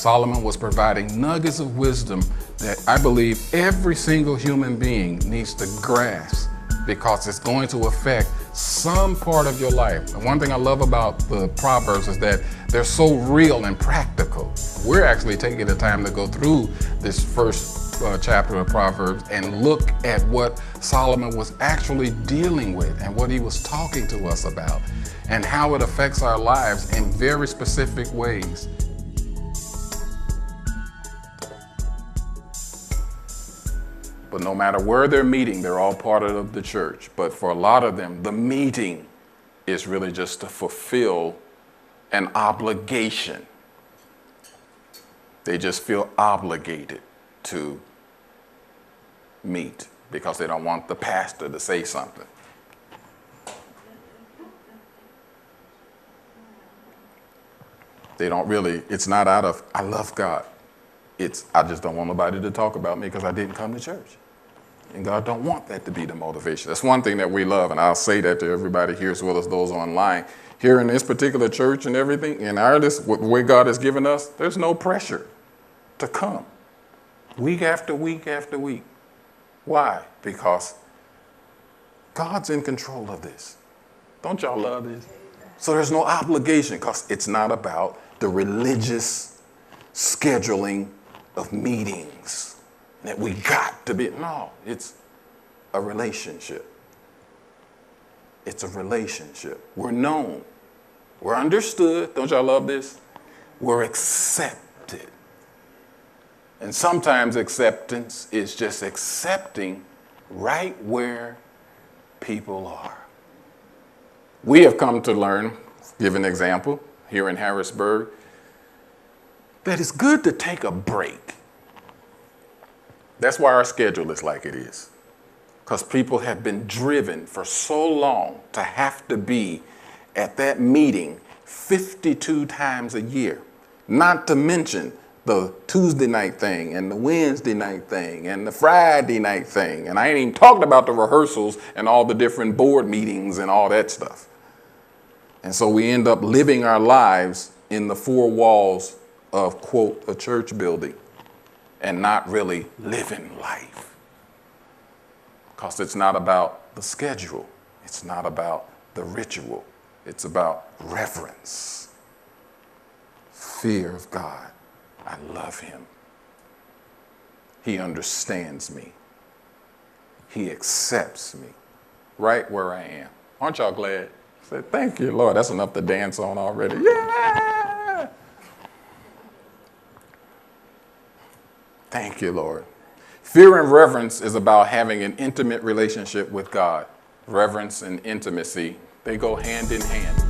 Solomon was providing nuggets of wisdom that I believe every single human being needs to grasp, because it's going to affect some part of your life. And one thing I love about the Proverbs is that they're so real and practical. We're actually taking the time to go through this first chapter of Proverbs and look at what Solomon was actually dealing with and what he was talking to us about and how it affects our lives in very specific ways. But no matter where they're meeting, they're all part of the church. But for a lot of them, the meeting is really just to fulfill an obligation. They just feel obligated to meet because they don't want the pastor to say something. They don't really, it's not out of, I love God. It's, I just don't want nobody to talk about me because I didn't come to church. And God don't want that to be the motivation. That's one thing that we love, and I'll say that to everybody here as well as those online. Here in this particular church and everything, in our this, the way God has given us, there's no pressure to come week after week after week. Why? Because God's in control of this. Don't y'all love this? So there's no obligation because it's not about the religious scheduling of meetings that we got to be. No, it's a relationship. It's a relationship. We're known. We're understood. Don't y'all love this? We're accepted. And sometimes acceptance is just accepting right where people are. We have come to learn, give an example, here in Harrisburg, that it's good to take a break. That's why our schedule is like it is. Because people have been driven for so long to have to be at that meeting 52 times a year. Not to mention the Tuesday night thing and the Wednesday night thing and the Friday night thing. And I ain't even talking about the rehearsals and all the different board meetings and all that stuff. And so we end up living our lives in the four walls of, quote, a church building and not really living life. Because it's not about the schedule. It's not about the ritual. It's about reverence, fear of God. I love him. He understands me. He accepts me right where I am. Aren't y'all glad? Say, thank you, Lord. That's enough to dance on already. Yeah! Thank you, Lord. Fear and reverence is about having an intimate relationship with God. Reverence and intimacy, they go hand in hand.